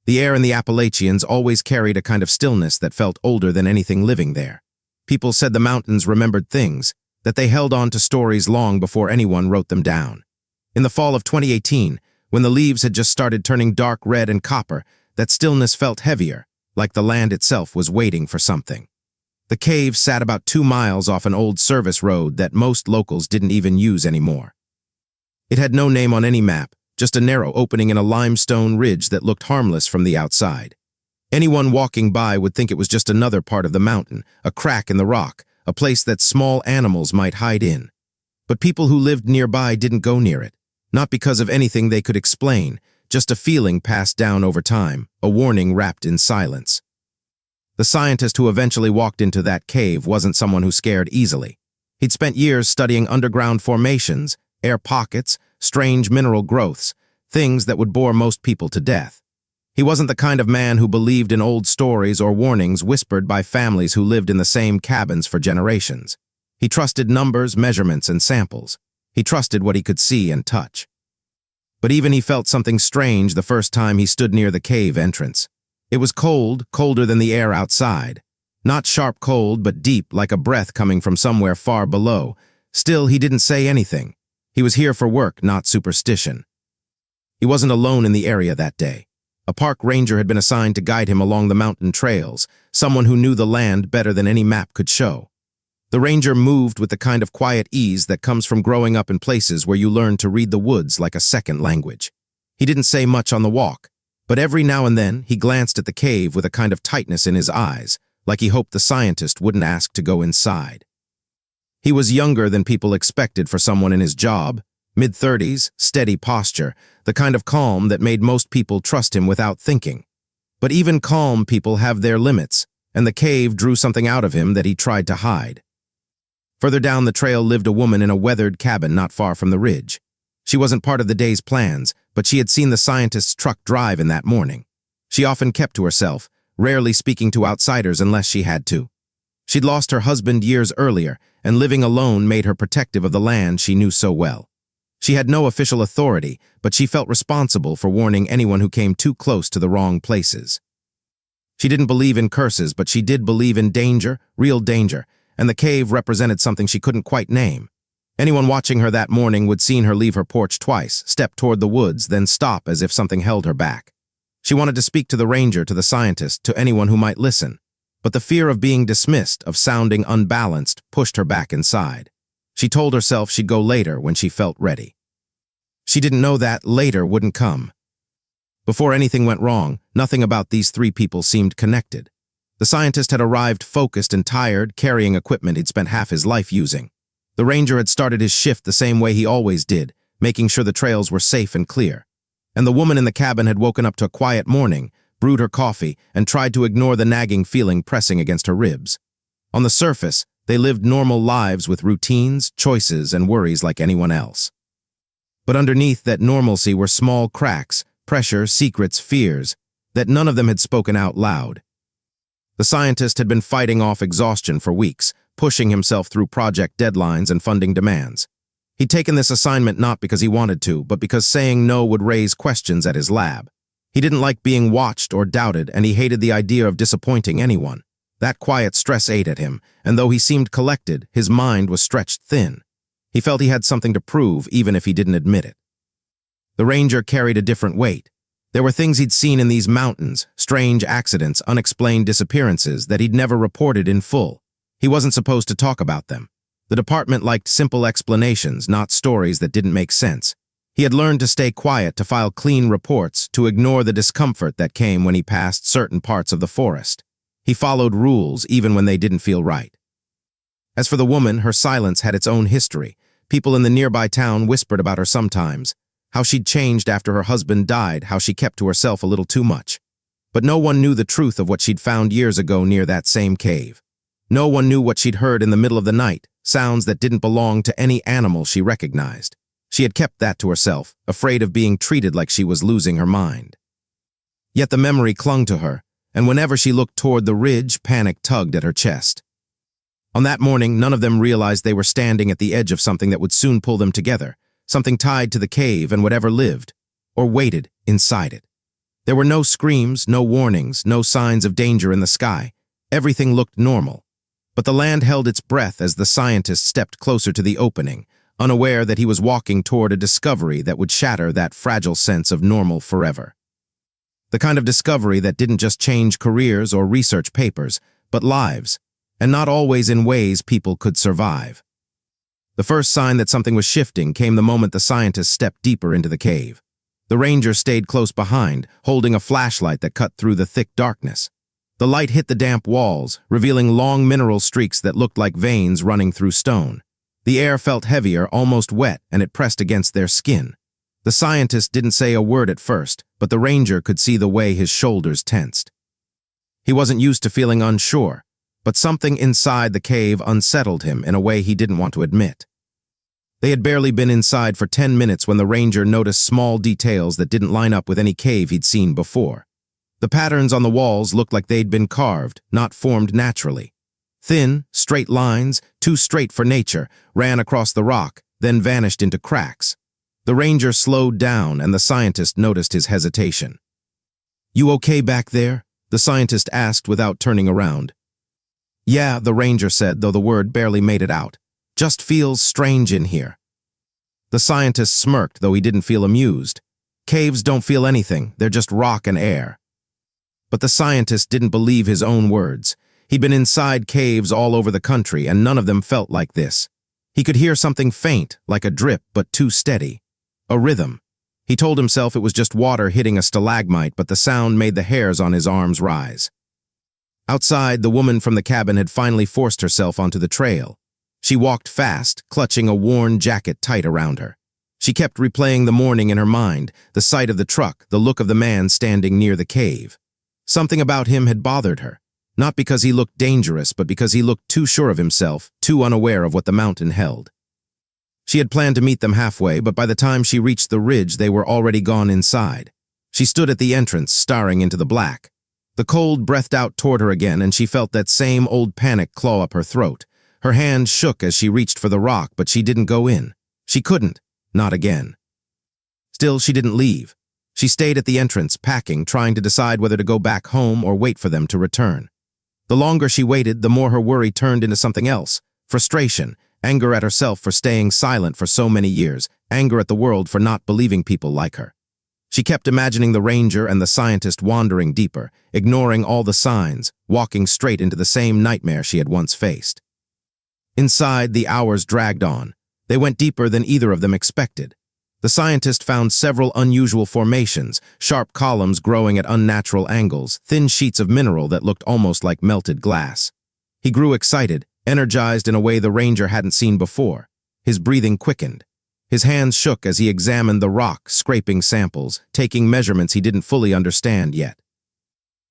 The air in the Appalachians always carried a kind of stillness that felt older than anything living there. People said the mountains remembered things, that they held on to stories long before anyone wrote them down. In the fall of 2018, when the leaves had just started turning dark red and copper, that stillness felt heavier, like the land itself was waiting for something. The cave sat about 2 miles off an old service road that most locals didn't even use anymore. It had no name on any map, just a narrow opening in a limestone ridge that looked harmless from the outside. Anyone walking by would think it was just another part of the mountain, a crack in the rock, a place that small animals might hide in. But people who lived nearby didn't go near it, not because of anything they could explain, just a feeling passed down over time, a warning wrapped in silence. The scientist who eventually walked into that cave wasn't someone who scared easily. He'd spent years studying underground formations, air pockets, strange mineral growths, things that would bore most people to death. He wasn't the kind of man who believed in old stories or warnings whispered by families who lived in the same cabins for generations. He trusted numbers, measurements, and samples. He trusted what he could see and touch. But even he felt something strange the first time he stood near the cave entrance. It was cold, colder than the air outside. Not sharp cold, but deep, like a breath coming from somewhere far below. Still, he didn't say anything. He was here for work, not superstition. He wasn't alone in the area that day. A park ranger had been assigned to guide him along the mountain trails, someone who knew the land better than any map could show. The ranger moved with the kind of quiet ease that comes from growing up in places where you learn to read the woods like a second language. He didn't say much on the walk, but every now and then he glanced at the cave with a kind of tightness in his eyes, like he hoped the scientist wouldn't ask to go inside. He was younger than people expected for someone in his job, mid-30s, steady posture, the kind of calm that made most people trust him without thinking. But even calm people have their limits, and the cave drew something out of him that he tried to hide. Further down the trail lived a woman in a weathered cabin not far from the ridge. She wasn't part of the day's plans, but she had seen the scientist's truck drive in that morning. She often kept to herself, rarely speaking to outsiders unless she had to. She'd lost her husband years earlier, and living alone made her protective of the land she knew so well. She had no official authority, but she felt responsible for warning anyone who came too close to the wrong places. She didn't believe in curses, but she did believe in danger, real danger, and the cave represented something she couldn't quite name. Anyone watching her that morning would seen her leave her porch twice, step toward the woods, then stop as if something held her back. She wanted to speak to the ranger, to the scientist, to anyone who might listen. But the fear of being dismissed, of sounding unbalanced, pushed her back inside. She told herself she'd go later when she felt ready. She didn't know that later wouldn't come. Before anything went wrong, nothing about these 3 people seemed connected. The scientist had arrived focused and tired, carrying equipment he'd spent half his life using. The ranger had started his shift the same way he always did, making sure the trails were safe and clear. And the woman in the cabin had woken up to a quiet morning, brewed her coffee, and tried to ignore the nagging feeling pressing against her ribs. On the surface, they lived normal lives with routines, choices, and worries like anyone else. But underneath that normalcy were small cracks, pressure, secrets, fears, that none of them had spoken out loud. The scientist had been fighting off exhaustion for weeks, pushing himself through project deadlines and funding demands. He'd taken this assignment not because he wanted to, but because saying no would raise questions at his lab. He didn't like being watched or doubted, and he hated the idea of disappointing anyone. That quiet stress ate at him, and though he seemed collected, his mind was stretched thin. He felt he had something to prove, even if he didn't admit it. The ranger carried a different weight. There were things he'd seen in these mountains, strange accidents, unexplained disappearances that he'd never reported in full. He wasn't supposed to talk about them. The department liked simple explanations, not stories that didn't make sense. He had learned to stay quiet, to file clean reports, to ignore the discomfort that came when he passed certain parts of the forest. He followed rules even when they didn't feel right. As for the woman, her silence had its own history. People in the nearby town whispered about her sometimes, how she'd changed after her husband died, how she kept to herself a little too much. But no one knew the truth of what she'd found years ago near that same cave. No one knew what she'd heard in the middle of the night, sounds that didn't belong to any animal she recognized. She had kept that to herself, afraid of being treated like she was losing her mind. Yet the memory clung to her, and whenever she looked toward the ridge, panic tugged at her chest. On that morning, none of them realized they were standing at the edge of something that would soon pull them together, something tied to the cave and whatever lived, or waited, inside it. There were no screams, no warnings, no signs of danger in the sky. Everything looked normal. But the land held its breath as the scientist stepped closer to the opening, unaware that he was walking toward a discovery that would shatter that fragile sense of normal forever. The kind of discovery that didn't just change careers or research papers, but lives, and not always in ways people could survive. The first sign that something was shifting came the moment the scientist stepped deeper into the cave. The ranger stayed close behind, holding a flashlight that cut through the thick darkness. The light hit the damp walls, revealing long mineral streaks that looked like veins running through stone. The air felt heavier, almost wet, and it pressed against their skin. The scientist didn't say a word at first, but the ranger could see the way his shoulders tensed. He wasn't used to feeling unsure, but something inside the cave unsettled him in a way he didn't want to admit. They had barely been inside for 10 minutes when the ranger noticed small details that didn't line up with any cave he'd seen before. The patterns on the walls looked like they'd been carved, not formed naturally. Thin, straight lines, too straight for nature, ran across the rock, then vanished into cracks. The ranger slowed down, and the scientist noticed his hesitation. "You okay back there?" the scientist asked without turning around. "Yeah," the ranger said, though the word barely made it out. "Just feels strange in here." The scientist smirked, though he didn't feel amused. Caves don't feel anything, they're just rock and air. But the scientist didn't believe his own words. He'd been inside caves all over the country, and none of them felt like this. He could hear something faint, like a drip, but too steady. A rhythm. He told himself it was just water hitting a stalagmite, but the sound made the hairs on his arms rise. Outside, the woman from the cabin had finally forced herself onto the trail. She walked fast, clutching a worn jacket tight around her. She kept replaying the morning in her mind, the sight of the truck, the look of the man standing near the cave. Something about him had bothered her, not because he looked dangerous, but because he looked too sure of himself, too unaware of what the mountain held. She had planned to meet them halfway, but by the time she reached the ridge, they were already gone inside. She stood at the entrance, staring into the black. The cold breathed out toward her again, and she felt that same old panic claw up her throat. Her hand shook as she reached for the rock, but she didn't go in. She couldn't. Not again. Still, she didn't leave. She stayed at the entrance, packing, trying to decide whether to go back home or wait for them to return. The longer she waited, the more her worry turned into something else. Frustration, anger at herself for staying silent for so many years, anger at the world for not believing people like her. She kept imagining the ranger and the scientist wandering deeper, ignoring all the signs, walking straight into the same nightmare she had once faced. Inside, the hours dragged on. They went deeper than either of them expected. The scientist found several unusual formations, sharp columns growing at unnatural angles, thin sheets of mineral that looked almost like melted glass. He grew excited, energized in a way the ranger hadn't seen before. His breathing quickened. His hands shook as he examined the rock, scraping samples, taking measurements he didn't fully understand yet.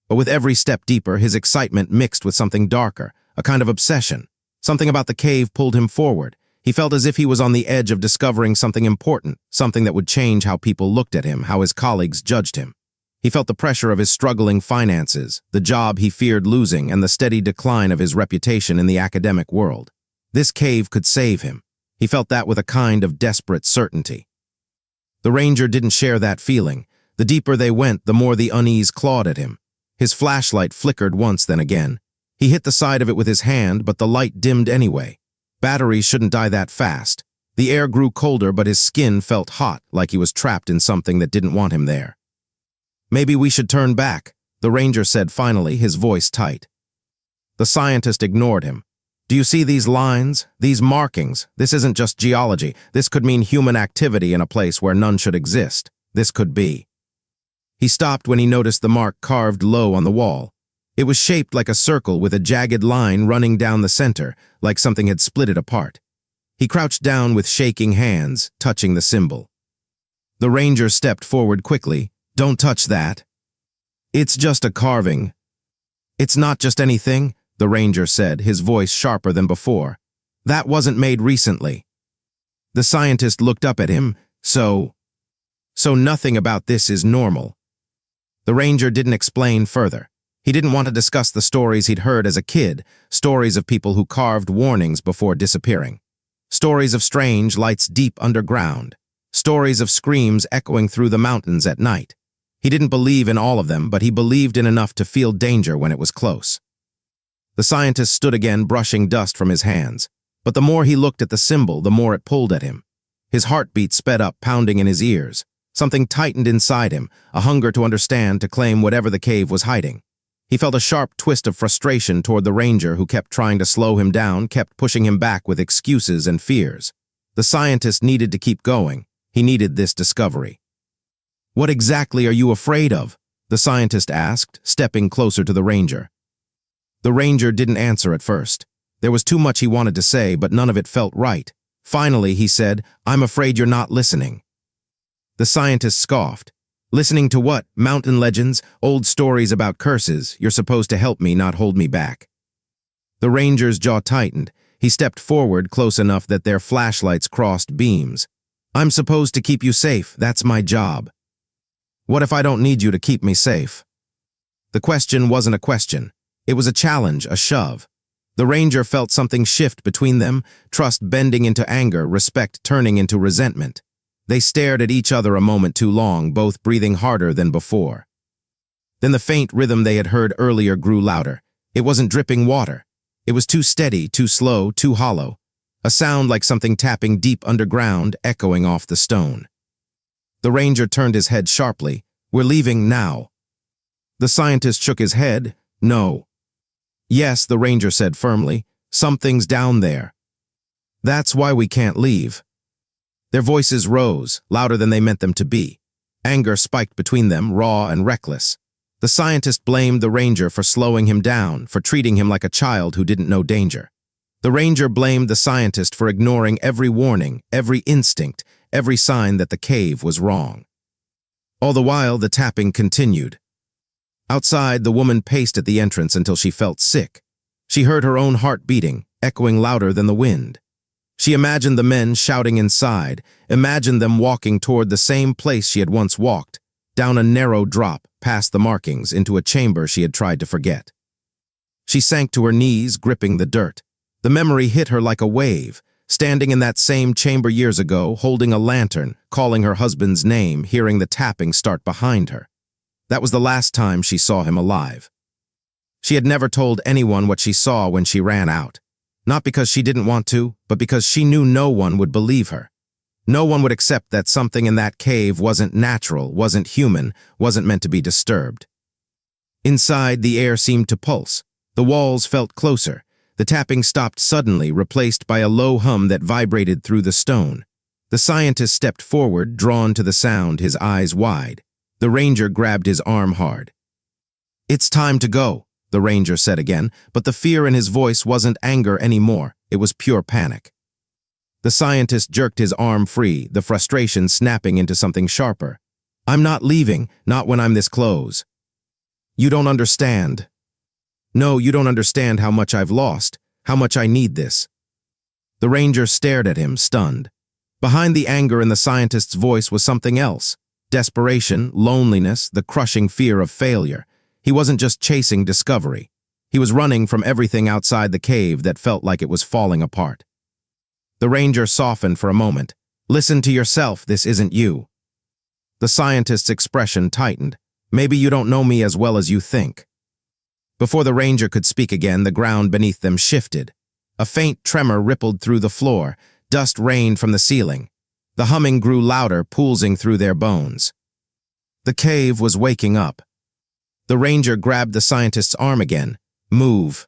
But with every step deeper, his excitement mixed with something darker, a kind of obsession. Something about the cave pulled him forward. He felt as if he was on the edge of discovering something important, something that would change how people looked at him, how his colleagues judged him. He felt the pressure of his struggling finances, the job he feared losing, and the steady decline of his reputation in the academic world. This cave could save him. He felt that with a kind of desperate certainty. The ranger didn't share that feeling. The deeper they went, the more the unease clawed at him. His flashlight flickered once, then again. He hit the side of it with his hand, but the light dimmed anyway. Batteries shouldn't die that fast. The air grew colder, but his skin felt hot, like he was trapped in something that didn't want him there. "Maybe we should turn back," the ranger said finally, his voice tight. The scientist ignored him. "Do you see these lines? These markings? This isn't just geology. This could mean human activity in a place where none should exist. This could be." He stopped when he noticed the mark carved low on the wall. It was shaped like a circle with a jagged line running down the center, like something had split it apart. He crouched down with shaking hands, touching the symbol. The ranger stepped forward quickly. "Don't touch that. It's just a carving." "It's not just anything," the ranger said, his voice sharper than before. "That wasn't made recently." The scientist looked up at him. So nothing about this is normal." The ranger didn't explain further. He didn't want to discuss the stories he'd heard as a kid, stories of people who carved warnings before disappearing. Stories of strange lights deep underground. Stories of screams echoing through the mountains at night. He didn't believe in all of them, but he believed in enough to feel danger when it was close. The scientist stood again, brushing dust from his hands. But the more he looked at the symbol, the more it pulled at him. His heartbeat sped up, pounding in his ears. Something tightened inside him, a hunger to understand, to claim whatever the cave was hiding. He felt a sharp twist of frustration toward the ranger who kept trying to slow him down, kept pushing him back with excuses and fears. The scientist needed to keep going. He needed this discovery. "What exactly are you afraid of?" the scientist asked, stepping closer to the ranger. The ranger didn't answer at first. There was too much he wanted to say, but none of it felt right. Finally, he said, "I'm afraid you're not listening." The scientist scoffed. "Listening to what? Mountain legends? Old stories about curses? You're supposed to help me, not hold me back." The ranger's jaw tightened. He stepped forward close enough that their flashlights crossed beams. "I'm supposed to keep you safe. That's my job." "What if I don't need you to keep me safe?" The question wasn't a question. It was a challenge, a shove. The ranger felt something shift between them, trust bending into anger, respect turning into resentment. They stared at each other a moment too long, both breathing harder than before. Then the faint rhythm they had heard earlier grew louder. It wasn't dripping water. It was too steady, too slow, too hollow. A sound like something tapping deep underground, echoing off the stone. The ranger turned his head sharply. "We're leaving now." The scientist shook his head. "No." "Yes," the ranger said firmly. "Something's down there. That's why we can't leave." Their voices rose, louder than they meant them to be. Anger spiked between them, raw and reckless. The scientist blamed the ranger for slowing him down, for treating him like a child who didn't know danger. The ranger blamed the scientist for ignoring every warning, every instinct, every sign that the cave was wrong. All the while, the tapping continued. Outside, the woman paced at the entrance until she felt sick. She heard her own heart beating, echoing louder than the wind. She imagined the men shouting inside, imagined them walking toward the same place she had once walked, down a narrow drop, past the markings, into a chamber she had tried to forget. She sank to her knees, gripping the dirt. The memory hit her like a wave, standing in that same chamber years ago, holding a lantern, calling her husband's name, hearing the tapping start behind her. That was the last time she saw him alive. She had never told anyone what she saw when she ran out. Not because she didn't want to, but because she knew no one would believe her. No one would accept that something in that cave wasn't natural, wasn't human, wasn't meant to be disturbed. Inside, the air seemed to pulse. The walls felt closer. The tapping stopped suddenly, replaced by a low hum that vibrated through the stone. The scientist stepped forward, drawn to the sound, his eyes wide. The ranger grabbed his arm hard. "It's time to go," the ranger said again, but the fear in his voice wasn't anger anymore. It was pure panic. The scientist jerked his arm free, the frustration snapping into something sharper. "I'm not leaving, not when I'm this close." "You don't understand." "No, you don't understand how much I've lost, how much I need this." The ranger stared at him, stunned. Behind the anger in the scientist's voice was something else. Desperation, loneliness, the crushing fear of failure. He wasn't just chasing discovery. He was running from everything outside the cave that felt like it was falling apart. The ranger softened for a moment. "Listen to yourself, this isn't you." The scientist's expression tightened. "Maybe you don't know me as well as you think." Before the ranger could speak again, the ground beneath them shifted. A faint tremor rippled through the floor. Dust rained from the ceiling. The humming grew louder, pulsing through their bones. The cave was waking up. The ranger grabbed the scientist's arm again. "Move."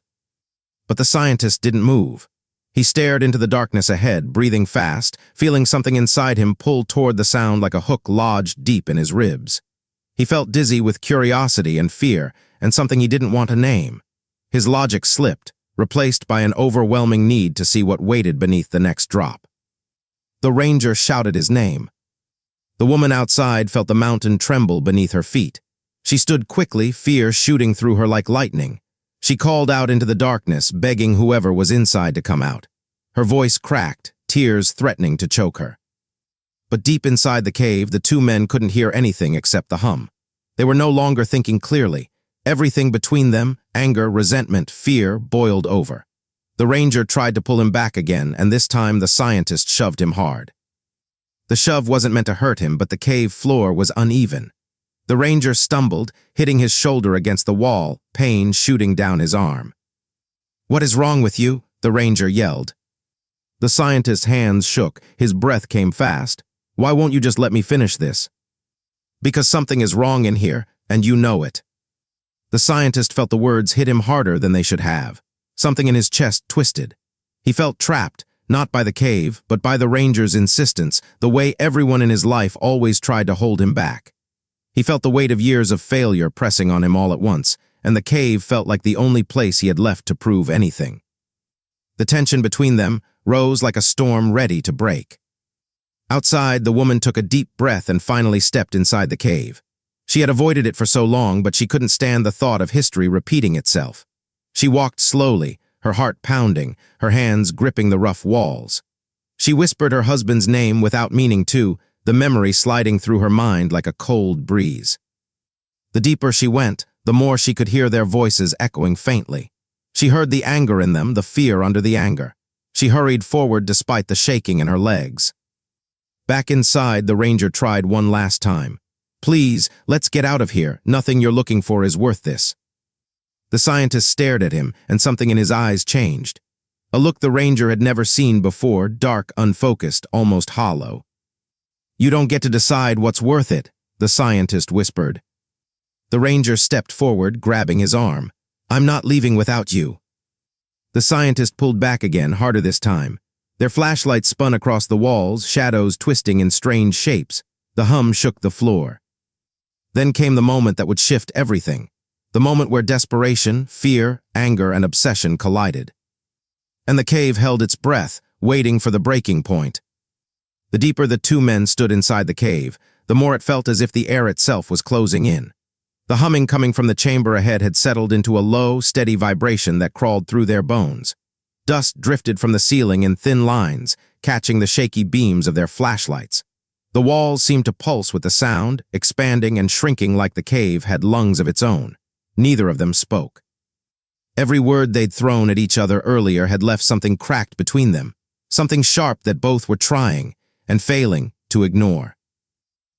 But the scientist didn't move. He stared into the darkness ahead, breathing fast, feeling something inside him pull toward the sound like a hook lodged deep in his ribs. He felt dizzy with curiosity and fear, and something he didn't want to name. His logic slipped, replaced by an overwhelming need to see what waited beneath the next drop. The ranger shouted his name. The woman outside felt the mountain tremble beneath her feet. She stood quickly, fear shooting through her like lightning. She called out into the darkness, begging whoever was inside to come out. Her voice cracked, tears threatening to choke her. But deep inside the cave, the two men couldn't hear anything except the hum. They were no longer thinking clearly. Everything between them, anger, resentment, fear, boiled over. The ranger tried to pull him back again, and this time the scientist shoved him hard. The shove wasn't meant to hurt him, but the cave floor was uneven. The ranger stumbled, hitting his shoulder against the wall, pain shooting down his arm. "What is wrong with you?" the ranger yelled. The scientist's hands shook, his breath came fast. "Why won't you just let me finish this?" "Because something is wrong in here, and you know it." The scientist felt the words hit him harder than they should have. Something in his chest twisted. He felt trapped, not by the cave, but by the ranger's insistence, the way everyone in his life always tried to hold him back. He felt the weight of years of failure pressing on him all at once, and the cave felt like the only place he had left to prove anything. The tension between them rose like a storm ready to break. Outside, the woman took a deep breath and finally stepped inside the cave. She had avoided it for so long, but she couldn't stand the thought of history repeating itself. She walked slowly, her heart pounding, her hands gripping the rough walls. She whispered her husband's name without meaning to, the memory sliding through her mind like a cold breeze. The deeper she went, the more she could hear their voices echoing faintly. She heard the anger in them, the fear under the anger. She hurried forward despite the shaking in her legs. Back inside, the ranger tried one last time. "Please, let's get out of here. Nothing you're looking for is worth this." The scientist stared at him, and something in his eyes changed. A look the ranger had never seen before, dark, unfocused, almost hollow. "You don't get to decide what's worth it," the scientist whispered. The ranger stepped forward, grabbing his arm. "I'm not leaving without you." The scientist pulled back again, harder this time. Their flashlights spun across the walls, shadows twisting in strange shapes. The hum shook the floor. Then came the moment that would shift everything. The moment where desperation, fear, anger, and obsession collided. And the cave held its breath, waiting for the breaking point. The deeper the two men stood inside the cave, the more it felt as if the air itself was closing in. The humming coming from the chamber ahead had settled into a low, steady vibration that crawled through their bones. Dust drifted from the ceiling in thin lines, catching the shaky beams of their flashlights. The walls seemed to pulse with the sound, expanding and shrinking like the cave had lungs of its own. Neither of them spoke. Every word they'd thrown at each other earlier had left something cracked between them, something sharp that both were trying and failing to ignore.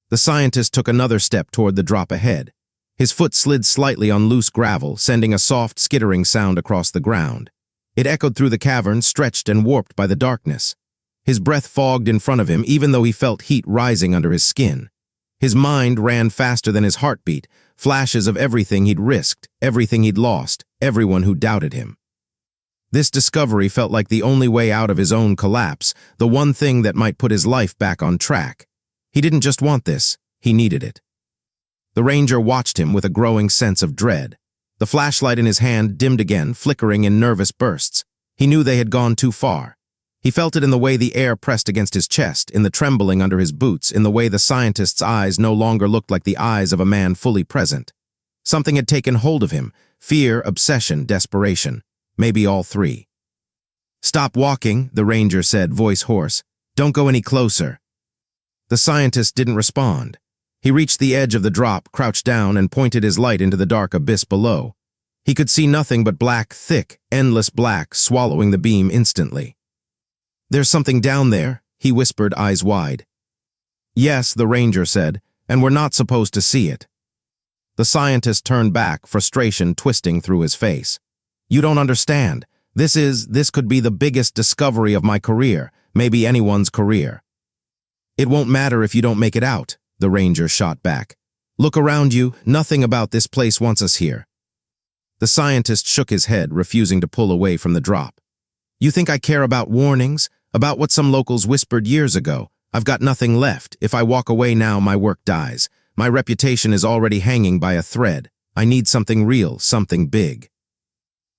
The scientist took another step toward the drop ahead. His foot slid slightly on loose gravel, sending a soft, skittering sound across the ground. It echoed through the cavern, stretched and warped by the darkness. His breath fogged in front of him, even though he felt heat rising under his skin. His mind ran faster than his heartbeat, flashes of everything he'd risked, everything he'd lost, everyone who doubted him. This discovery felt like the only way out of his own collapse, the one thing that might put his life back on track. He didn't just want this, he needed it. The ranger watched him with a growing sense of dread. The flashlight in his hand dimmed again, flickering in nervous bursts. He knew they had gone too far. He felt it in the way the air pressed against his chest, in the trembling under his boots, in the way the scientist's eyes no longer looked like the eyes of a man fully present. Something had taken hold of him, fear, obsession, desperation. Maybe all three. "Stop walking," the ranger said, voice hoarse. "Don't go any closer." The scientist didn't respond. He reached the edge of the drop, crouched down, and pointed his light into the dark abyss below. He could see nothing but black, thick, endless black, swallowing the beam instantly. "There's something down there," he whispered, eyes wide. "Yes," the ranger said, "and we're not supposed to see it." The scientist turned back, frustration twisting through his face. "You don't understand. This could be the biggest discovery of my career, maybe anyone's career." "It won't matter if you don't make it out," the ranger shot back. "Look around you, nothing about this place wants us here." The scientist shook his head, refusing to pull away from the drop. "You think I care about warnings? About what some locals whispered years ago? I've got nothing left. If I walk away now, my work dies. My reputation is already hanging by a thread. I need something real, something big."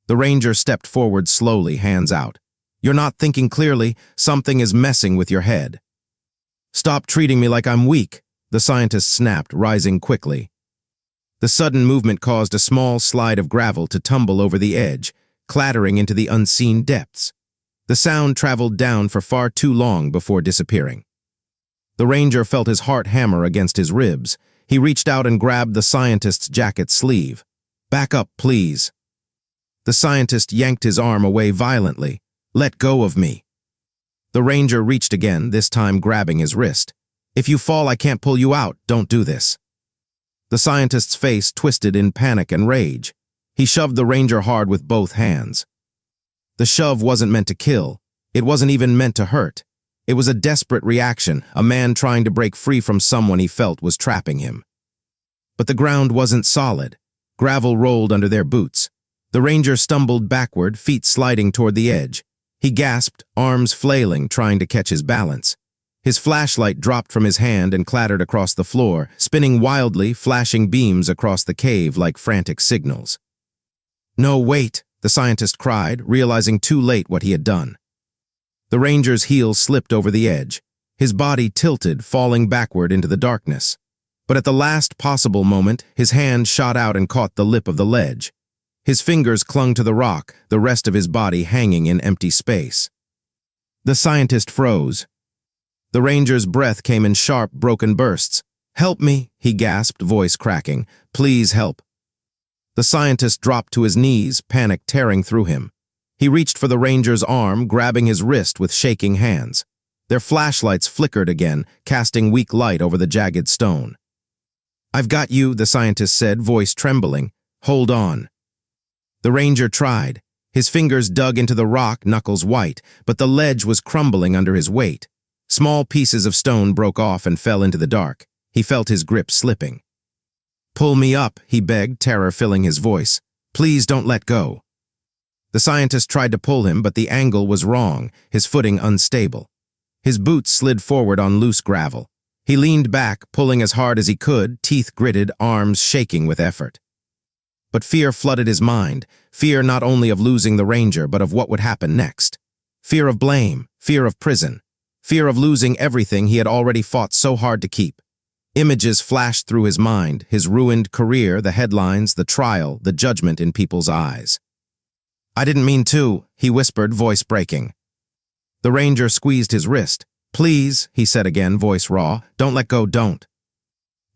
The ranger stepped forward slowly, hands out. "You're not thinking clearly. Something is messing with your head." "Stop treating me like I'm weak," the scientist snapped, rising quickly. The sudden movement caused a small slide of gravel to tumble over the edge, clattering into the unseen depths. The sound traveled down for far too long before disappearing. The ranger felt his heart hammer against his ribs. He reached out and grabbed the scientist's jacket sleeve. "Back up, please." The scientist yanked his arm away violently. "Let go of me." The ranger reached again, this time grabbing his wrist. "If you fall, I can't pull you out. Don't do this." The scientist's face twisted in panic and rage. He shoved the ranger hard with both hands. The shove wasn't meant to kill. It wasn't even meant to hurt. It was a desperate reaction, a man trying to break free from someone he felt was trapping him. But the ground wasn't solid. Gravel rolled under their boots. The ranger stumbled backward, feet sliding toward the edge. He gasped, arms flailing, trying to catch his balance. His flashlight dropped from his hand and clattered across the floor, spinning wildly, flashing beams across the cave like frantic signals. "No, wait," the scientist cried, realizing too late what he had done. The ranger's heel slipped over the edge. His body tilted, falling backward into the darkness. But at the last possible moment, his hand shot out and caught the lip of the ledge. His fingers clung to the rock, the rest of his body hanging in empty space. The scientist froze. The ranger's breath came in sharp, broken bursts. "Help me," he gasped, voice cracking. "Please help." The scientist dropped to his knees, panic tearing through him. He reached for the ranger's arm, grabbing his wrist with shaking hands. Their flashlights flickered again, casting weak light over the jagged stone. "I've got you," the scientist said, voice trembling. "Hold on." The ranger tried. His fingers dug into the rock, knuckles white, but the ledge was crumbling under his weight. Small pieces of stone broke off and fell into the dark. He felt his grip slipping. "Pull me up," he begged, terror filling his voice. "Please don't let go." The scientist tried to pull him, but the angle was wrong, his footing unstable. His boots slid forward on loose gravel. He leaned back, pulling as hard as he could, teeth gritted, arms shaking with effort. But fear flooded his mind, fear not only of losing the ranger, but of what would happen next. Fear of blame, fear of prison, fear of losing everything he had already fought so hard to keep. Images flashed through his mind, his ruined career, the headlines, the trial, the judgment in people's eyes. "I didn't mean to," he whispered, voice breaking. The ranger squeezed his wrist. "Please," he said again, voice raw, "don't let go, don't."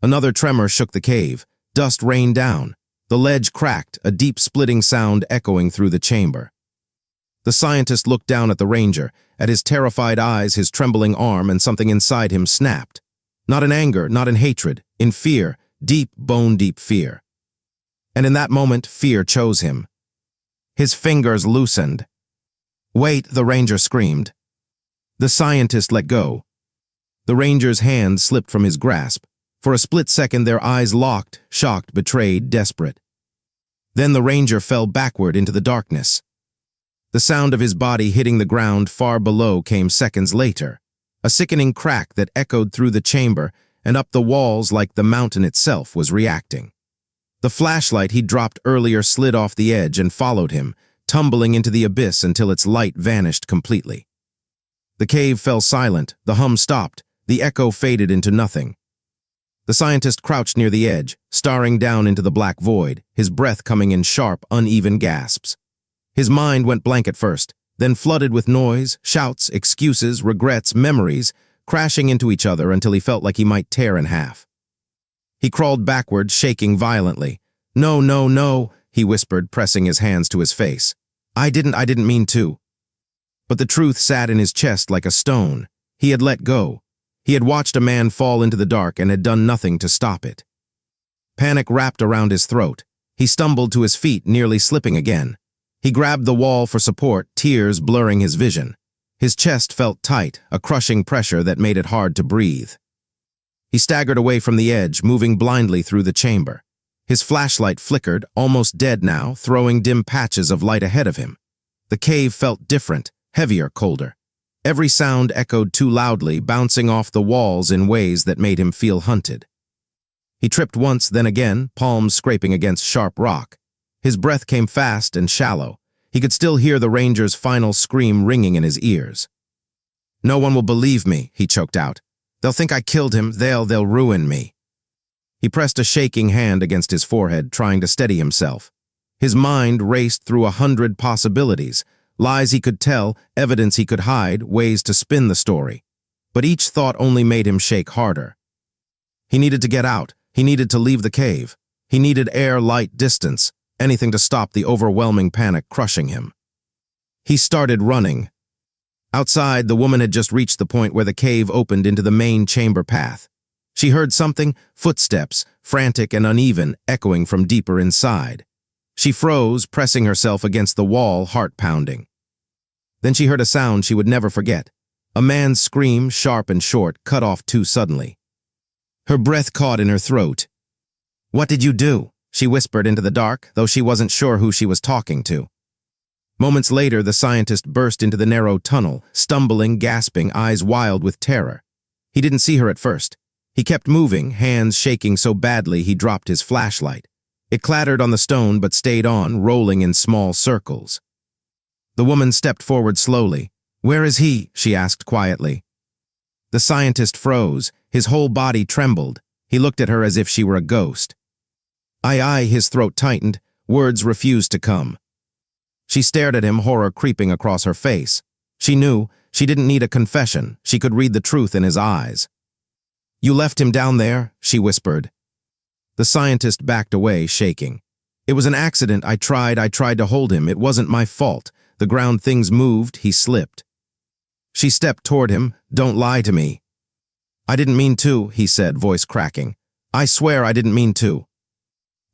Another tremor shook the cave. Dust rained down. The ledge cracked, a deep splitting sound echoing through the chamber. The scientist looked down at the ranger, at his terrified eyes, his trembling arm, and something inside him snapped. Not in anger, not in hatred, in fear, deep, bone-deep fear. And in that moment, fear chose him. His fingers loosened. "Wait," the ranger screamed. The scientist let go. The ranger's hand slipped from his grasp. For a split second, their eyes locked, shocked, betrayed, desperate. Then the ranger fell backward into the darkness. The sound of his body hitting the ground far below came seconds later, a sickening crack that echoed through the chamber and up the walls like the mountain itself was reacting. The flashlight he dropped earlier slid off the edge and followed him, tumbling into the abyss until its light vanished completely. The cave fell silent, the hum stopped, the echo faded into nothing. The scientist crouched near the edge, staring down into the black void, his breath coming in sharp, uneven gasps. His mind went blank at first, then flooded with noise, shouts, excuses, regrets, memories, crashing into each other until he felt like he might tear in half. He crawled backward, shaking violently. "No, no, no," he whispered, pressing his hands to his face. I didn't mean to." But the truth sat in his chest like a stone. He had let go. He had watched a man fall into the dark and had done nothing to stop it. Panic wrapped around his throat. He stumbled to his feet, nearly slipping again. He grabbed the wall for support, tears blurring his vision. His chest felt tight, a crushing pressure that made it hard to breathe. He staggered away from the edge, moving blindly through the chamber. His flashlight flickered, almost dead now, throwing dim patches of light ahead of him. The cave felt different, heavier, colder. Every sound echoed too loudly, bouncing off the walls in ways that made him feel hunted. He tripped once, then again, palms scraping against sharp rock. His breath came fast and shallow. He could still hear the ranger's final scream ringing in his ears. "No one will believe me," he choked out. "They'll think I killed him. They'll ruin me." He pressed a shaking hand against his forehead, trying to steady himself. His mind raced through 100 possibilities, lies he could tell, evidence he could hide, ways to spin the story. But each thought only made him shake harder. He needed to get out. He needed to leave the cave. He needed air, light, distance, anything to stop the overwhelming panic crushing him. He started running. Outside, the woman had just reached the point where the cave opened into the main chamber path. She heard something, footsteps, frantic and uneven, echoing from deeper inside. She froze, pressing herself against the wall, heart pounding. Then she heard a sound she would never forget. A man's scream, sharp and short, cut off too suddenly. Her breath caught in her throat. "What did you do?" she whispered into the dark, though she wasn't sure who she was talking to. Moments later, the scientist burst into the narrow tunnel, stumbling, gasping, eyes wild with terror. He didn't see her at first. He kept moving, hands shaking so badly he dropped his flashlight. It clattered on the stone but stayed on, rolling in small circles. The woman stepped forward slowly. "Where is he?" she asked quietly. The scientist froze. His whole body trembled. He looked at her as if she were a ghost. Aye, his throat tightened. Words refused to come. She stared at him, horror creeping across her face. She knew she didn't need a confession. She could read the truth in his eyes. "You left him down there?" she whispered. The scientist backed away, shaking. "It was an accident. I tried to hold him. It wasn't my fault. The ground things moved. He slipped." She stepped toward him. "Don't lie to me." "I didn't mean to," he said, voice cracking. "I swear I didn't mean to."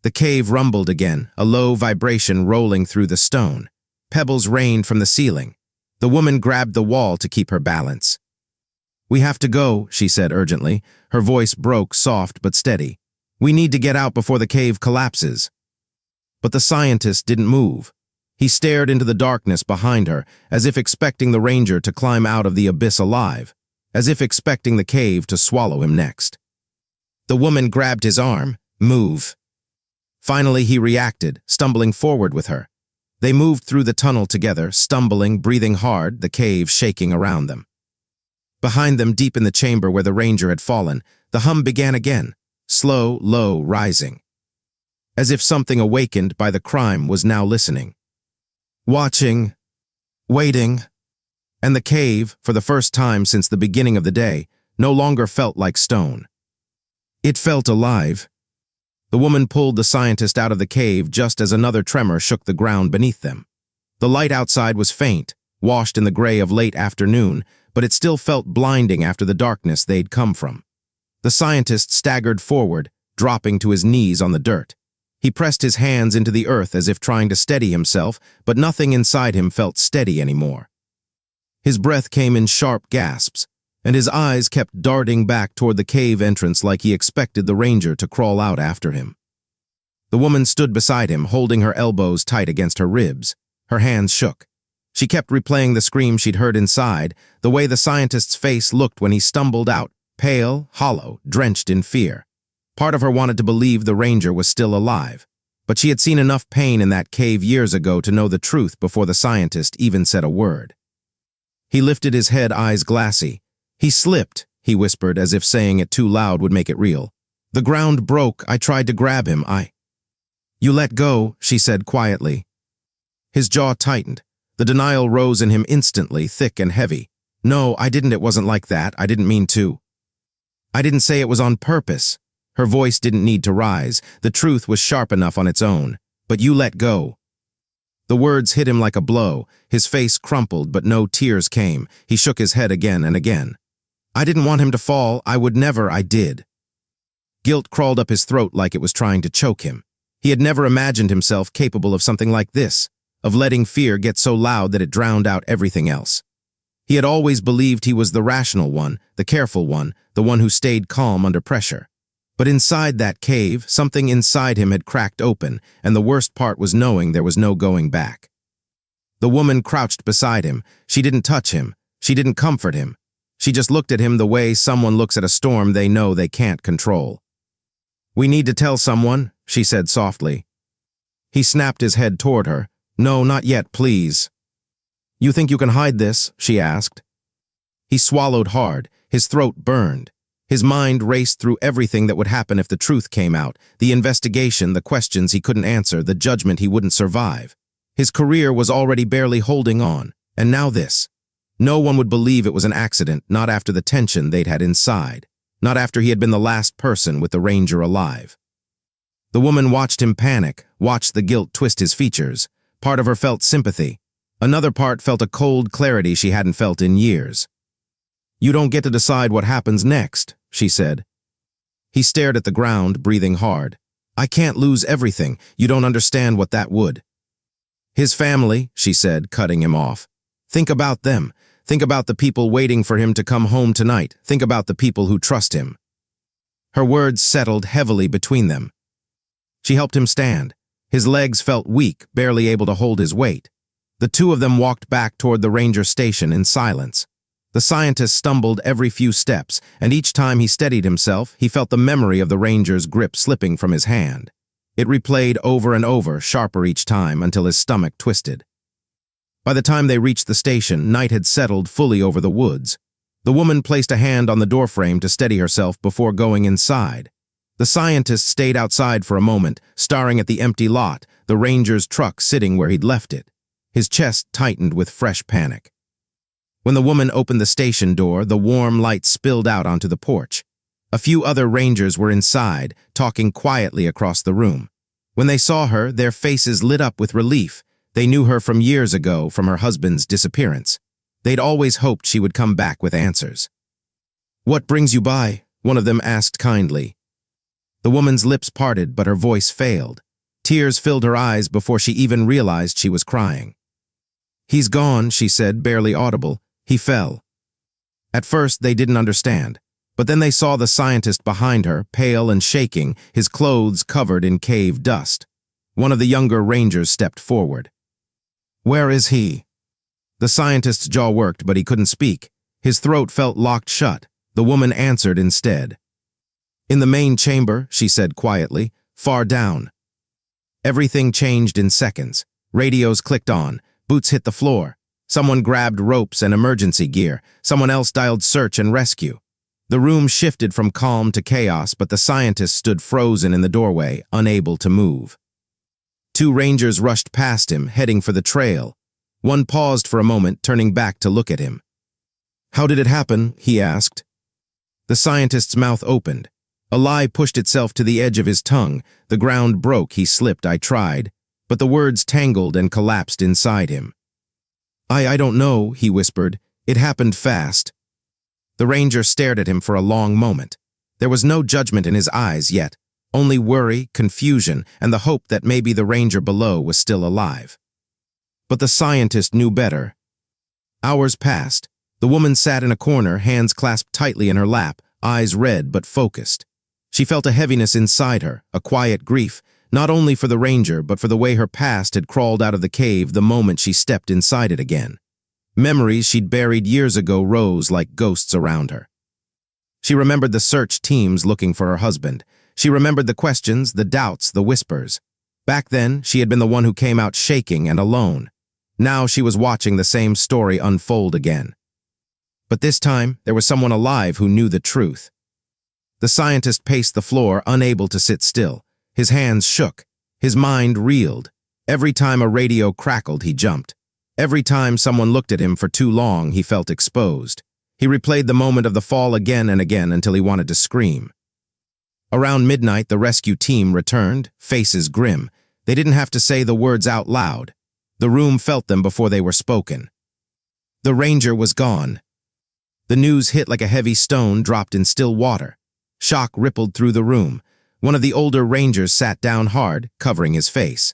The cave rumbled again, a low vibration rolling through the stone. Pebbles rained from the ceiling. The woman grabbed the wall to keep her balance. "We have to go," she said urgently. Her voice broke, soft but steady. "We need to get out before the cave collapses." But the scientist didn't move. He stared into the darkness behind her, as if expecting the ranger to climb out of the abyss alive, as if expecting the cave to swallow him next. The woman grabbed his arm. "Move." Finally, he reacted, stumbling forward with her. They moved through the tunnel together, stumbling, breathing hard, the cave shaking around them. Behind them, deep in the chamber where the ranger had fallen, the hum began again, slow, low, rising. As if something awakened by the crime was now listening. Watching, waiting, and the cave, for the first time since the beginning of the day, no longer felt like stone. It felt alive. The woman pulled the scientist out of the cave just as another tremor shook the ground beneath them. The light outside was faint, washed in the gray of late afternoon, but it still felt blinding after the darkness they'd come from. The scientist staggered forward, dropping to his knees on the dirt. He pressed his hands into the earth as if trying to steady himself, but nothing inside him felt steady anymore. His breath came in sharp gasps, and his eyes kept darting back toward the cave entrance like he expected the ranger to crawl out after him. The woman stood beside him, holding her elbows tight against her ribs. Her hands shook. She kept replaying the scream she'd heard inside, the way the scientist's face looked when he stumbled out, pale, hollow, drenched in fear. Part of her wanted to believe the ranger was still alive, but she had seen enough pain in that cave years ago to know the truth before the scientist even said a word. He lifted his head, eyes glassy. "He slipped," he whispered, as if saying it too loud would make it real. "The ground broke. I tried to grab him. You let go," she said quietly. His jaw tightened. The denial rose in him instantly, thick and heavy. "No, I didn't. It wasn't like that. I didn't mean to. I didn't say it was on purpose." Her voice didn't need to rise. The truth was sharp enough on its own. "But you let go." The words hit him like a blow. His face crumpled, but no tears came. He shook his head again and again. "I didn't want him to fall. I would never. I did." Guilt crawled up his throat like it was trying to choke him. He had never imagined himself capable of something like this, of letting fear get so loud that it drowned out everything else. He had always believed he was the rational one, the careful one, the one who stayed calm under pressure. But inside that cave, something inside him had cracked open, and the worst part was knowing there was no going back. The woman crouched beside him. She didn't touch him. She didn't comfort him. She just looked at him the way someone looks at a storm they know they can't control. "We need to tell someone," she said softly. He snapped his head toward her. "No, not yet, please." "You think you can hide this?" she asked. He swallowed hard. His throat burned. His mind raced through everything that would happen if the truth came out, the investigation, the questions he couldn't answer, the judgment he wouldn't survive. His career was already barely holding on, and now this. No one would believe it was an accident, not after the tension they'd had inside, not after he had been the last person with the ranger alive. The woman watched him panic, watched the guilt twist his features. Part of her felt sympathy. Another part felt a cold clarity she hadn't felt in years. "You don't get to decide what happens next," she said. He stared at the ground, breathing hard. "I can't lose everything. You don't understand what that would." "His family," she said, cutting him off. "Think about them. Think about the people waiting for him to come home tonight. Think about the people who trust him." Her words settled heavily between them. She helped him stand. His legs felt weak, barely able to hold his weight. The two of them walked back toward the ranger station in silence. The scientist stumbled every few steps, and each time he steadied himself, he felt the memory of the ranger's grip slipping from his hand. It replayed over and over, sharper each time, until his stomach twisted. By the time they reached the station, night had settled fully over the woods. The woman placed a hand on the doorframe to steady herself before going inside. The scientist stayed outside for a moment, staring at the empty lot, the ranger's truck sitting where he'd left it. His chest tightened with fresh panic. When the woman opened the station door, the warm light spilled out onto the porch. A few other rangers were inside, talking quietly across the room. When they saw her, their faces lit up with relief. They knew her from years ago, from her husband's disappearance. They'd always hoped she would come back with answers. "What brings you by?" one of them asked kindly. The woman's lips parted, but her voice failed. Tears filled her eyes before she even realized she was crying. "He's gone," she said, barely audible. "He fell." At first, they didn't understand, but then they saw the scientist behind her, pale and shaking, his clothes covered in cave dust. One of the younger rangers stepped forward. "Where is he?" The scientist's jaw worked, but he couldn't speak. His throat felt locked shut. The woman answered instead. "In the main chamber," she said quietly, "far down." Everything changed in seconds. Radios clicked on. Boots hit the floor. Someone grabbed ropes and emergency gear. Someone else dialed search and rescue. The room shifted from calm to chaos, but the scientist stood frozen in the doorway, unable to move. Two rangers rushed past him, heading for the trail. One paused for a moment, turning back to lock at him. "How did it happen?" he asked. The scientist's mouth opened. A lie pushed itself to the edge of his tongue. The ground broke. He slipped. "I tried." But the words tangled and collapsed inside him. I don't know," he whispered. "It happened fast." The ranger stared at him for a long moment. There was no judgment in his eyes yet, only worry, confusion, and the hope that maybe the ranger below was still alive. But the scientist knew better. Hours passed. The woman sat in a corner, hands clasped tightly in her lap, eyes red but focused. She felt a heaviness inside her, a quiet grief, not only for the ranger, but for the way her past had crawled out of the cave the moment she stepped inside it again. Memories she'd buried years ago rose like ghosts around her. She remembered the search teams looking for her husband. She remembered the questions, the doubts, the whispers. Back then, she had been the one who came out shaking and alone. Now she was watching the same story unfold again. But this time, there was someone alive who knew the truth. The scientist paced the floor, unable to sit still. His hands shook. His mind reeled. Every time a radio crackled, he jumped. Every time someone looked at him for too long, he felt exposed. He replayed the moment of the fall again and again until he wanted to scream. Around midnight, the rescue team returned, faces grim. They didn't have to say the words out loud. The room felt them before they were spoken. The ranger was gone. The news hit like a heavy stone dropped in still water. Shock rippled through the room. One of the older rangers sat down hard, covering his face.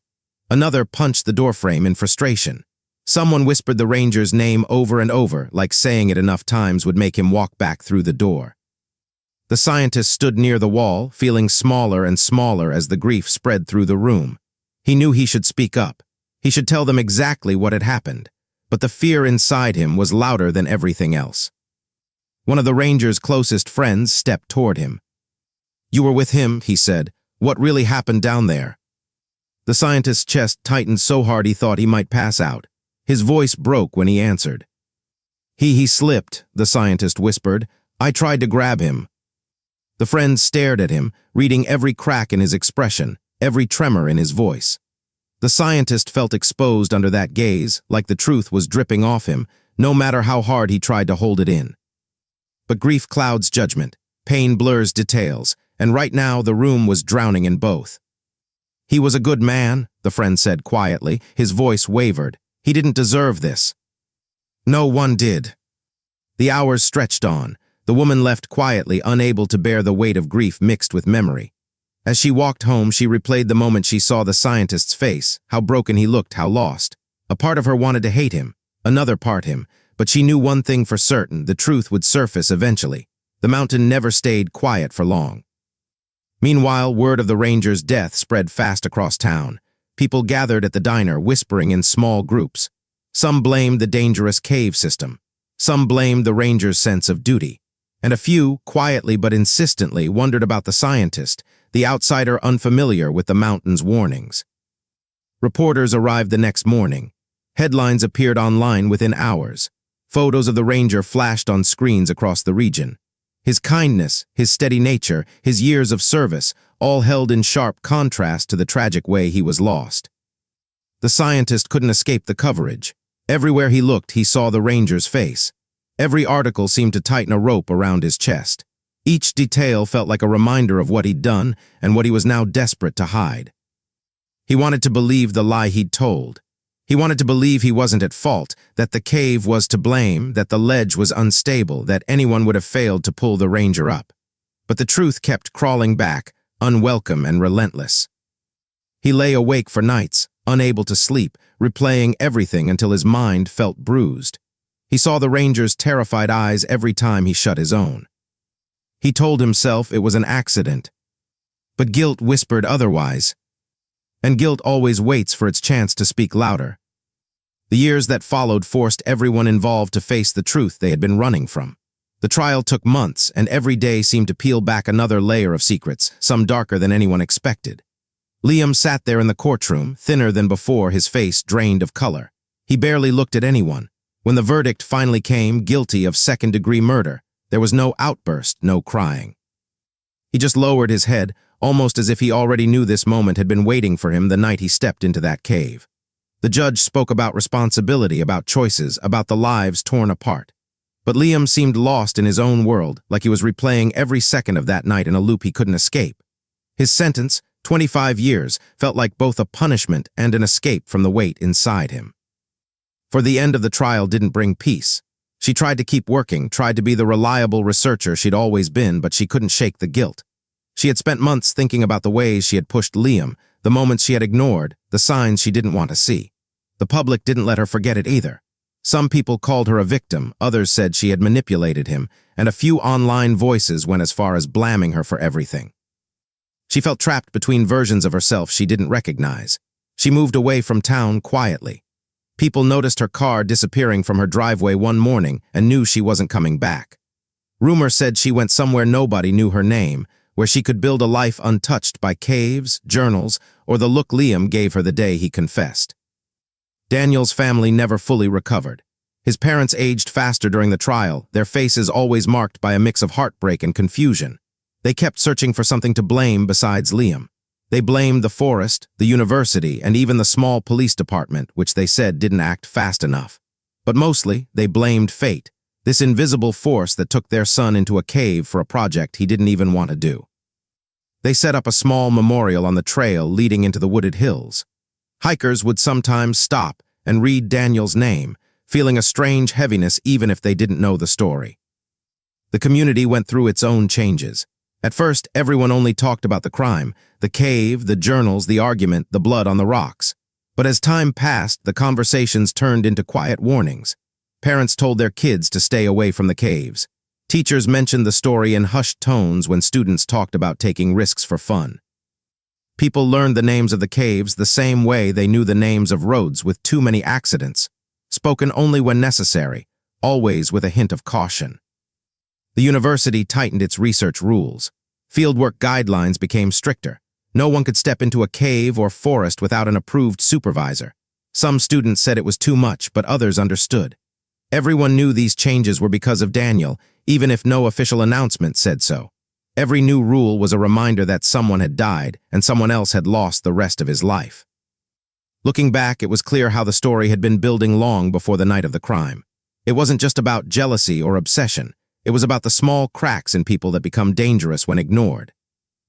Another punched the doorframe in frustration. Someone whispered the ranger's name over and over, like saying it enough times would make him walk back through the door. The scientist stood near the wall, feeling smaller and smaller as the grief spread through the room. He knew he should speak up. He should tell them exactly what had happened. But the fear inside him was louder than everything else. One of the ranger's closest friends stepped toward him. "You were with him," he said. "What really happened down there?" The scientist's chest tightened so hard he thought he might pass out. His voice broke when he answered. He slipped," the scientist whispered. "I tried to grab him." The friend stared at him, reading every crack in his expression, every tremor in his voice. The scientist felt exposed under that gaze, like the truth was dripping off him, no matter how hard he tried to hold it in. But grief clouds judgment, pain blurs details, and right now the room was drowning in both. "He was a good man," the friend said quietly. His voice wavered. "He didn't deserve this." "No one did." The hours stretched on. The woman left quietly, unable to bear the weight of grief mixed with memory. As she walked home, she replayed the moment she saw the scientist's face, how broken he looked, how lost. A part of her wanted to hate him, another part him, but she knew one thing for certain: the truth would surface eventually. The mountain never stayed quiet for long. Meanwhile, word of the ranger's death spread fast across town. People gathered at the diner, whispering in small groups. Some blamed the dangerous cave system. Some blamed the ranger's sense of duty. And a few, quietly but insistently, wondered about the scientist, the outsider unfamiliar with the mountain's warnings. Reporters arrived the next morning. Headlines appeared online within hours. Photos of the ranger flashed on screens across the region. His kindness, his steady nature, his years of service, all held in sharp contrast to the tragic way he was lost. The scientist couldn't escape the coverage. Everywhere he looked, he saw the ranger's face. Every article seemed to tighten a rope around his chest. Each detail felt like a reminder of what he'd done and what he was now desperate to hide. He wanted to believe the lie he'd told. He wanted to believe he wasn't at fault, that the cave was to blame, that the ledge was unstable, that anyone would have failed to pull the ranger up. But the truth kept crawling back, unwelcome and relentless. He lay awake for nights, unable to sleep, replaying everything until his mind felt bruised. He saw the ranger's terrified eyes every time he shut his own. He told himself it was an accident. But guilt whispered otherwise. And guilt always waits for its chance to speak louder. The years that followed forced everyone involved to face the truth they had been running from. The trial took months, and every day seemed to peel back another layer of secrets, some darker than anyone expected. Liam sat there in the courtroom, thinner than before, his face drained of color. He barely looked at anyone. When the verdict finally came, guilty of second-degree murder, there was no outburst, no crying. He just lowered his head, almost as if he already knew this moment had been waiting for him the night he stepped into that cave. The judge spoke about responsibility, about choices, about the lives torn apart. But Liam seemed lost in his own world, like he was replaying every second of that night in a loop he couldn't escape. His sentence, 25 years, felt like both a punishment and an escape from the weight inside him. For the end of the trial didn't bring peace. She tried to keep working, tried to be the reliable researcher she'd always been, but she couldn't shake the guilt. She had spent months thinking about the ways she had pushed Liam, the moments she had ignored, the signs she didn't want to see. The public didn't let her forget it either. Some people called her a victim, others said she had manipulated him, and a few online voices went as far as blaming her for everything. She felt trapped between versions of herself she didn't recognize. She moved away from town quietly. People noticed her car disappearing from her driveway one morning and knew she wasn't coming back. Rumor said she went somewhere nobody knew her name, where she could build a life untouched by caves, journals, or the look Liam gave her the day he confessed. Daniel's family never fully recovered. His parents aged faster during the trial, their faces always marked by a mix of heartbreak and confusion. They kept searching for something to blame besides Liam. They blamed the forest, the university, and even the small police department, which they said didn't act fast enough. But mostly, they blamed fate, this invisible force that took their son into a cave for a project he didn't even want to do. They set up a small memorial on the trail leading into the wooded hills. Hikers would sometimes stop and read Daniel's name, feeling a strange heaviness even if they didn't know the story. The community went through its own changes. At first, everyone only talked about the crime, the cave, the journals, the argument, the blood on the rocks. But as time passed, the conversations turned into quiet warnings. Parents told their kids to stay away from the caves. Teachers mentioned the story in hushed tones when students talked about taking risks for fun. People learned the names of the caves the same way they knew the names of roads with too many accidents, spoken only when necessary, always with a hint of caution. The university tightened its research rules. Fieldwork guidelines became stricter. No one could step into a cave or forest without an approved supervisor. Some students said it was too much, but others understood. Everyone knew these changes were because of Daniel, even if no official announcement said so. Every new rule was a reminder that someone had died and someone else had lost the rest of his life. Looking back, it was clear how the story had been building long before the night of the crime. It wasn't just about jealousy or obsession. It was about the small cracks in people that become dangerous when ignored.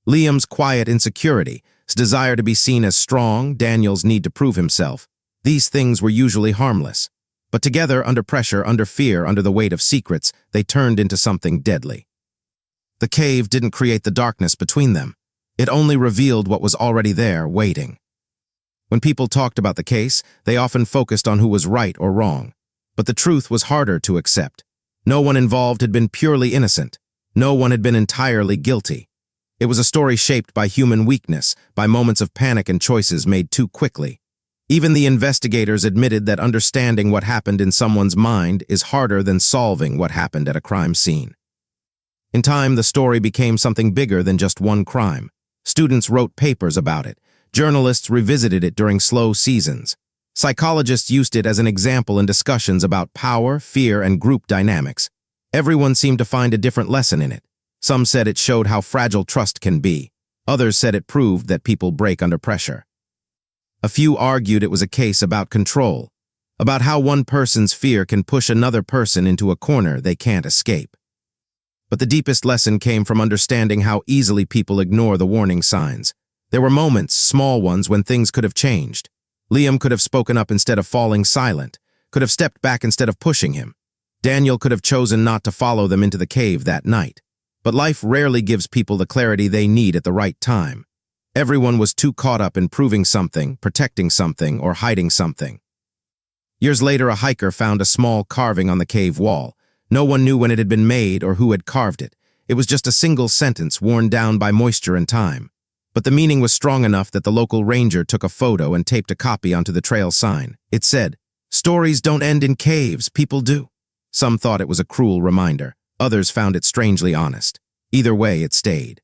Liam's quiet insecurity, his desire to be seen as strong, Daniel's need to prove himself. These things were usually harmless. But together, under pressure, under fear, under the weight of secrets, they turned into something deadly. The cave didn't create the darkness between them. It only revealed what was already there, waiting. When people talked about the case, they often focused on who was right or wrong. But the truth was harder to accept. No one involved had been purely innocent. No one had been entirely guilty. It was a story shaped by human weakness, by moments of panic and choices made too quickly. Even the investigators admitted that understanding what happened in someone's mind is harder than solving what happened at a crime scene. In time, the story became something bigger than just one crime. Students wrote papers about it. Journalists revisited it during slow seasons. Psychologists used it as an example in discussions about power, fear, and group dynamics. Everyone seemed to find a different lesson in it. Some said it showed how fragile trust can be. Others said it proved that people break under pressure. A few argued it was a case about control, about how one person's fear can push another person into a corner they can't escape. But the deepest lesson came from understanding how easily people ignore the warning signs. There were moments, small ones, when things could have changed. Liam could have spoken up instead of falling silent, could have stepped back instead of pushing him. Daniel could have chosen not to follow them into the cave that night. But life rarely gives people the clarity they need at the right time. Everyone was too caught up in proving something, protecting something, or hiding something. Years later, a hiker found a small carving on the cave wall. No one knew when it had been made or who had carved it. It was just a single sentence worn down by moisture and time. But the meaning was strong enough that the local ranger took a photo and taped a copy onto the trail sign. It said, "Stories don't end in caves, people do." Some thought it was a cruel reminder. Others found it strangely honest. Either way, it stayed.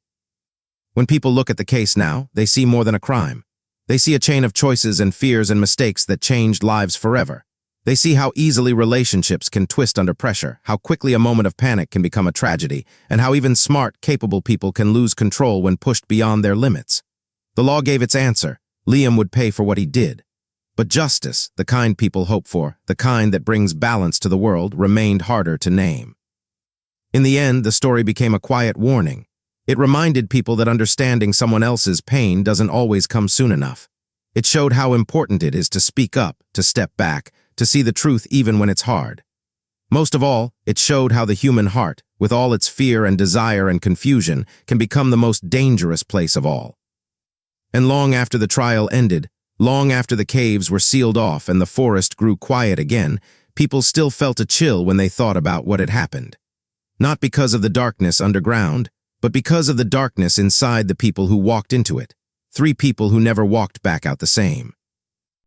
When people look at the case now, they see more than a crime. They see a chain of choices and fears and mistakes that changed lives forever. They see how easily relationships can twist under pressure, how quickly a moment of panic can become a tragedy, and how even smart, capable people can lose control when pushed beyond their limits. The law gave its answer. Liam would pay for what he did. But justice, the kind people hope for, the kind that brings balance to the world, remained harder to name. In the end, the story became a quiet warning. It reminded people that understanding someone else's pain doesn't always come soon enough. It showed how important it is to speak up, to step back, to see the truth even when it's hard. Most of all, it showed how the human heart, with all its fear and desire and confusion, can become the most dangerous place of all. And long after the trial ended, long after the caves were sealed off and the forest grew quiet again, people still felt a chill when they thought about what had happened. Not because of the darkness underground, but because of the darkness inside the people who walked into it. 3 people who never walked back out the same.